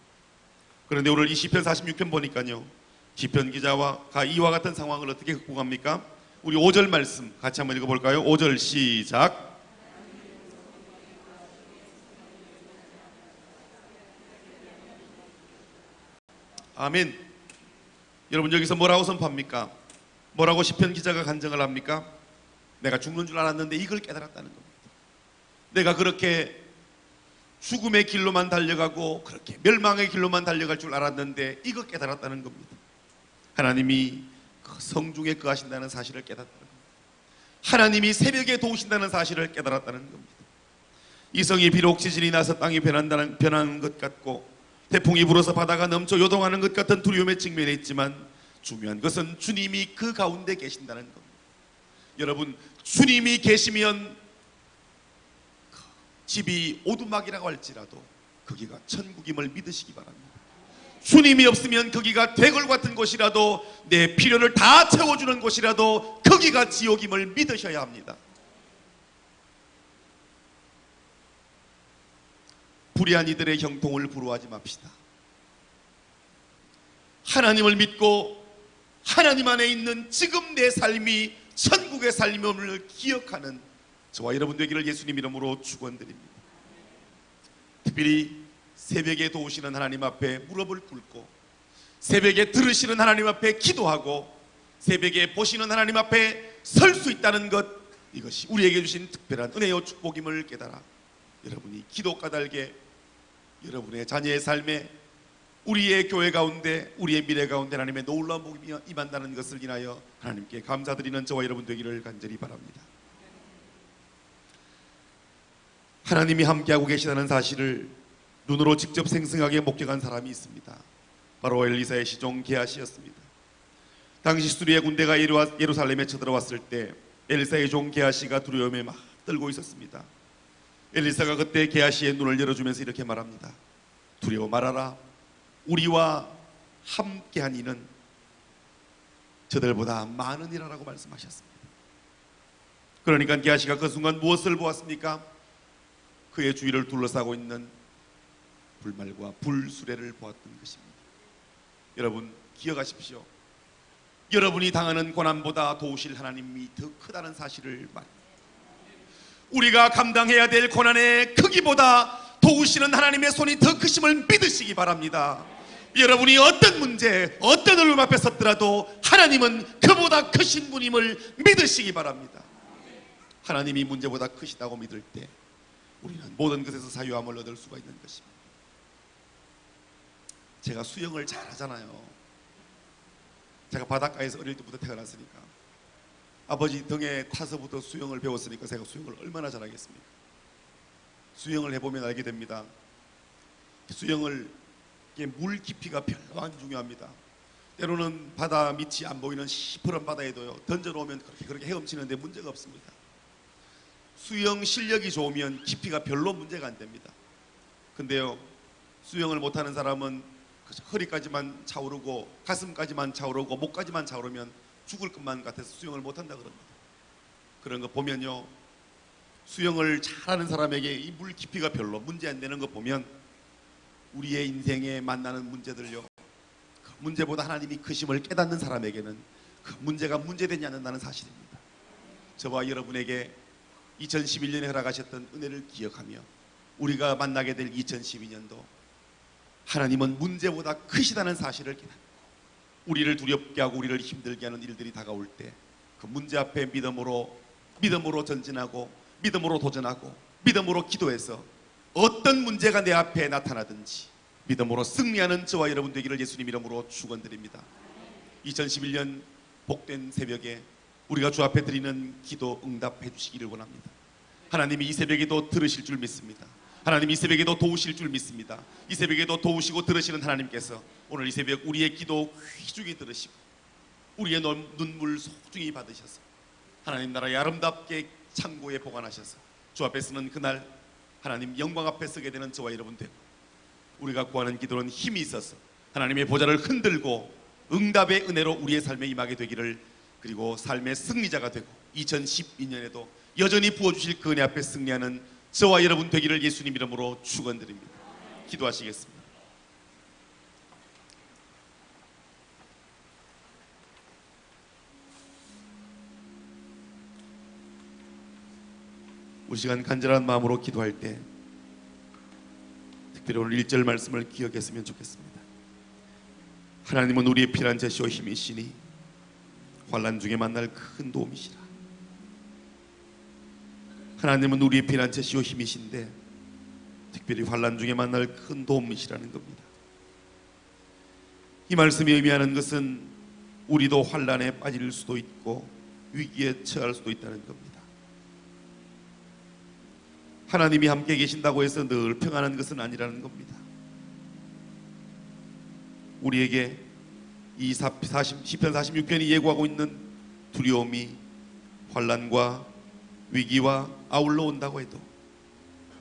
그런데 오늘 이 시편 46편 보니까요, 시편 기자가 이와 같은 상황을 어떻게 극복합니까? 우리 5절 말씀 같이 한번 읽어볼까요? 5절 시작. 아멘. 여러분, 여기서 뭐라고 선포합니까? 뭐라고 시편 기자가 간증을 합니까? 내가 죽는 줄 알았는데 이걸 깨달았다는 겁니다. 내가 그렇게 죽음의 길로만 달려가고 그렇게 멸망의 길로만 달려갈 줄 알았는데 이거 깨달았다는 겁니다. 하나님이 그 성중에 거하신다는 사실을 깨달았다는 겁니다. 하나님이 새벽에 도우신다는 사실을 깨달았다는 겁니다. 이 성이 비록 지진이 나서 땅이 변하는 것 같고 태풍이 불어서 바다가 넘쳐 요동하는 것 같은 두려움에 직면해 있지만 중요한 것은 주님이 그 가운데 계신다는 겁니다. 여러분, 주님이 계시면 집이 오두막이라고 할지라도, 거기가 천국임을 믿으시기 바랍니다. 주님이 없으면 거기가 대궐 같은 곳이라도, 내 필요를 다 채워주는 곳이라도 거기가 지옥임을 믿으셔야 합니다. 불의한 이들의 형통을 부러워하지 맙시다. 하나님을 믿고 하나님 안에 있는 지금 내 삶이 천국의 삶임을 기억하는 저와 여러분 되기를 예수님 이름으로 축원드립니다. 특별히 새벽에 도우시는 하나님 앞에 무릎을 꿇고, 새벽에 들으시는 하나님 앞에 기도하고, 새벽에 보시는 하나님 앞에 설 수 있다는 것, 이것이 우리에게 주신 특별한 은혜요 축복임을 깨달아 여러분이 기도 까닭에 여러분의 자녀의 삶에, 우리의 교회 가운데, 우리의 미래 가운데 하나님의 놀라운 복이 임한다는 것을 인하여 하나님께 감사드리는 저와 여러분 되기를 간절히 바랍니다. 하나님이 함께하고 계시다는 사실을 눈으로 직접 생생하게 목격한 사람이 있습니다. 바로 엘리사의 시종 게하시였습니다. 당시 수리의 군대가 예루살렘에 쳐들어왔을 때 엘리사의 종 게하시가 두려움에 막 떨고 있었습니다. 엘리사가 그때 게하시의 눈을 열어주면서 이렇게 말합니다. 두려워 말아라. 우리와 함께한 이는 저들보다 많으니라라고 말씀하셨습니다. 그러니까 게하시가 그 순간 무엇을 보았습니까? 그의 주위를 둘러싸고 있는 불말과 불수레를 보았던 것입니다. 여러분 기억하십시오. 여러분이 당하는 고난보다 도우실 하나님이 더 크다는 사실을 말합니다. 우리가 감당해야 될 고난의 크기보다 도우시는 하나님의 손이 더 크심을 믿으시기 바랍니다. 여러분이 어떤 문제, 어떤 어려움 앞에 섰더라도 하나님은 그보다 크신 분임을 믿으시기 바랍니다. 하나님이 문제보다 크시다고 믿을 때 우리는 모든 것에서 자유함을 얻을 수가 있는 것입니다. 제가 수영을 잘하잖아요. 제가 바닷가에서 어릴 때부터 태어났으니까, 아버지 등에 타서부터 수영을 배웠으니까 제가 수영을 얼마나 잘하겠습니까? 수영을 해보면 알게 됩니다. 수영을, 물 깊이가 별로 안 중요합니다. 때로는 바다 밑이 안 보이는 시퍼런 바다에도요, 던져놓으면 그렇게 헤엄치는데 문제가 없습니다. 수영 실력이 좋으면 깊이가 별로 문제가 안 됩니다. 근데요, 수영을 못하는 사람은 허리까지만 차오르고 가슴까지만 차오르고 목까지만 차오르면 죽을 것만 같아서 수영을 못한다 그럽니다. 그런 거 보면요, 수영을 잘하는 사람에게 이 물 깊이가 별로 문제 안 되는 거 보면 우리의 인생에 만나는 문제들요, 그 문제보다 하나님이 크심을 깨닫는 사람에게는 그 문제가 문제되지 않는다는 사실입니다. 저와 여러분에게 2011년에 허락하셨던 은혜를 기억하며 우리가 만나게 될 2012년도 하나님은 문제보다 크시다는 사실을 깨닫고, 우리를 두렵게 하고 우리를 힘들게 하는 일들이 다가올 때 그 문제 앞에 믿음으로 전진하고, 믿음으로 도전하고, 믿음으로 기도해서 어떤 문제가 내 앞에 나타나든지 믿음으로 승리하는 저와 여러분 되기를 예수님 이름으로 축원드립니다. 2011년 복된 새벽에 우리가 주 앞에 드리는 기도 응답해 주시기를 원합니다. 하나님이 이 새벽에도 들으실 줄 믿습니다. 하나님이 이 새벽에도 도우실 줄 믿습니다. 이 새벽에도 도우시고 들으시는 하나님께서 오늘 이 새벽 우리의 기도 귀중히 들으시고 우리의 눈물 소중히 받으셔서 하나님 나라의 아름답게 창고에 보관하셔서 주 앞에 서는 그날 하나님 영광 앞에 서게 되는 저와 여러분 되고, 우리가 구하는 기도는 힘이 있어서 하나님의 보좌를 흔들고 응답의 은혜로 우리의 삶에 임하게 되기를, 그리고 삶의 승리자가 되고 2012년에도 여전히 부어주실 그 은혜 앞에 승리하는 저와 여러분 되기를 예수님 이름으로 축원드립니다. 기도하시겠습니다. 우리 시간 간절한 마음으로 기도할 때 특별히 오늘 1절 말씀을 기억했으면 좋겠습니다. 하나님은 우리의 피난 제시오 힘이시니 환난 중에 만날 큰 도움이시라. 하나님은 우리의 피난 제시오 힘이신데 특별히 환난 중에 만날 큰 도움이시라는 겁니다. 이 말씀이 의미하는 것은 우리도 환난에 빠질 수도 있고 위기에 처할 수도 있다는 겁니다. 하나님이 함께 계신다고 해서 늘 평안한 것은 아니라는 겁니다. 우리에게 이 시편 46편이 예고하고 있는 두려움이 환난과 위기와 아울러 온다고 해도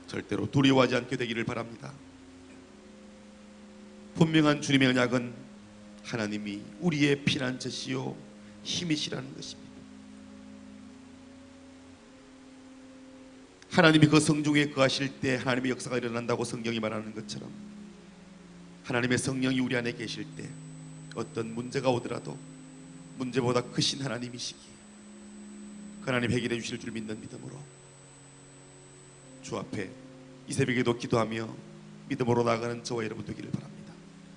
절대로 두려워하지 않게 되기를 바랍니다. 분명한 주님의 언약은 하나님이 우리의 피난처시요 힘이시라는 것입니다. 하나님이 그 성중에 거하실 때 하나님의 역사가 일어난다고 성경이 말하는 것처럼 하나님의 성령이 우리 안에 계실 때 어떤 문제가 오더라도 문제보다 크신 하나님이시기에 그 하나님 해결해 주실 줄 믿는 믿음으로 주 앞에 이 새벽에도 기도하며 믿음으로 나아가는 저와 여러분 되기를 바랍니다.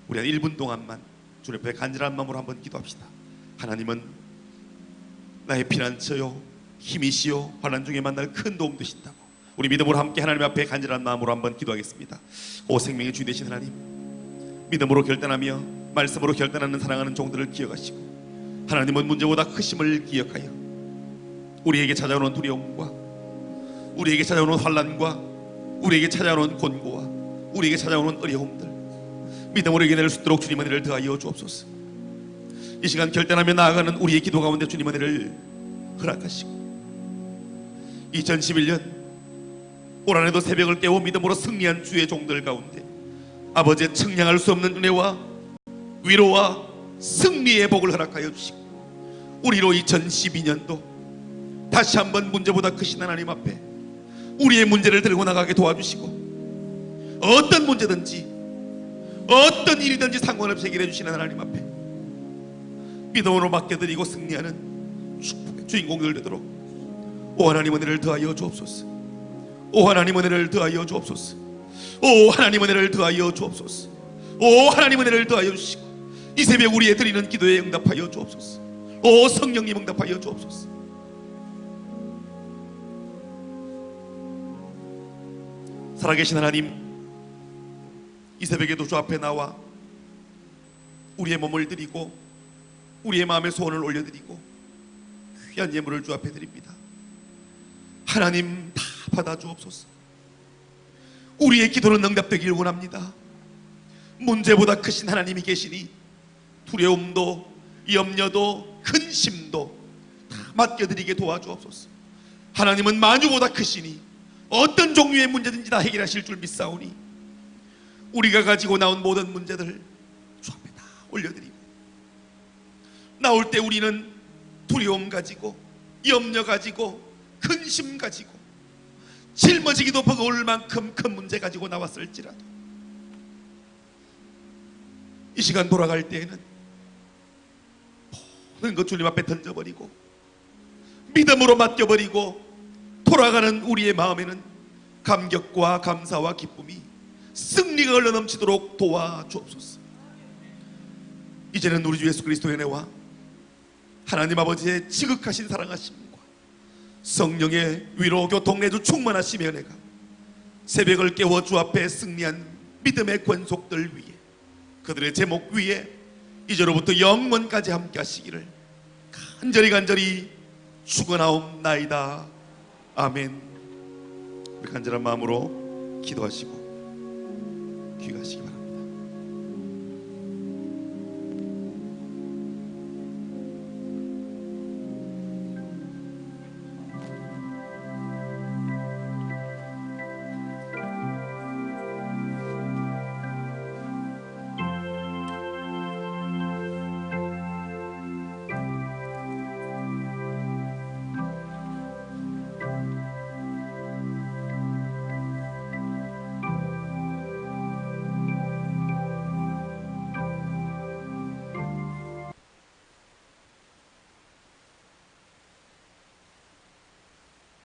우리 한 1분 동안만 주님 앞에 간절한 마음으로 한번 기도합시다. 하나님은 나의 피난처요 힘이시요 환난 중에 만날 큰 도움 되신다고 우리 믿음으로 함께 하나님 앞에 간절한 마음으로 한번 기도하겠습니다. 오 생명의 주 되신 하나님, 믿음으로 결단하며 말씀으로 결단하는 사랑하는 종들을 기억하시고 하나님은 문제보다 크심을 기억하여 우리에게 찾아오는 두려움과 우리에게 찾아오는 환난과 우리에게 찾아오는 곤고와 우리에게 찾아오는 어려움들 믿음으로 이겨낼 수 있도록 주님 은혜를 더하여 주옵소서. 이 시간 결단하며 나아가는 우리의 기도 가운데 주님 은혜를 허락하시고 2011년 올 한해도 새벽을 깨워 믿음으로 승리한 주의 종들 가운데 아버지의 청량할 수 없는 은혜와 위로와 승리의 복을 허락하여 주시고 우리로 2012년도 다시 한번 문제보다 크신 하나님 앞에 우리의 문제를 들고 나가게 도와주시고 어떤 문제든지 어떤 일이든지 상관없이 해결해 주시는 하나님 앞에 믿음으로 맡겨드리고 승리하는 축복의 주인공들 되도록 오 하나님 은혜를 더하여 주옵소서. 오 하나님 은혜를 더하여 주옵소서. 오 하나님 은혜를 더하여 주옵소서. 오 하나님 은혜를 더하여 주시고 이 새벽 우리의 드리는 기도에 응답하여 주옵소서. 오 성령님 응답하여 주옵소서. 살아계신 하나님, 이 새벽에도 주 앞에 나와 우리의 몸을 드리고 우리의 마음의 소원을 올려드리고 귀한 예물을 주 앞에 드립니다. 하나님 다 받아 주옵소서. 우리의 기도는 응답되기를 원합니다. 문제보다 크신 하나님이 계시니 두려움도 염려도 근심도 다 맡겨드리게 도와주옵소서. 하나님은 만유보다 크시니 어떤 종류의 문제든지 다 해결하실 줄 믿사오니 우리가 가지고 나온 모든 문제들 주 앞에 다 올려드리고 나올 때 우리는 두려움 가지고 염려 가지고 근심 가지고 짊어지기도 버거울 만큼 큰 문제 가지고 나왔을지라도 이 시간 돌아갈 때에는 모든 것 주님 앞에 던져버리고 믿음으로 맡겨버리고 돌아가는 우리의 마음에는 감격과 감사와 기쁨이 승리가 흘러넘치도록 도와주옵소서. 이제는 우리 주 예수 그리스도의 은혜와 하나님 아버지의 지극하신 사랑하심과 성령의 위로 교통 내주 충만하심의 은혜가 새벽을 깨워 주 앞에 승리한 믿음의 권속들 위에 그들의 제목 위에 이제로부터 영원까지 함께 하시기를 간절히 축원하옵나이다. 아멘. 우리 간절한 마음으로 기도하시고 귀가하시기 바랍니다.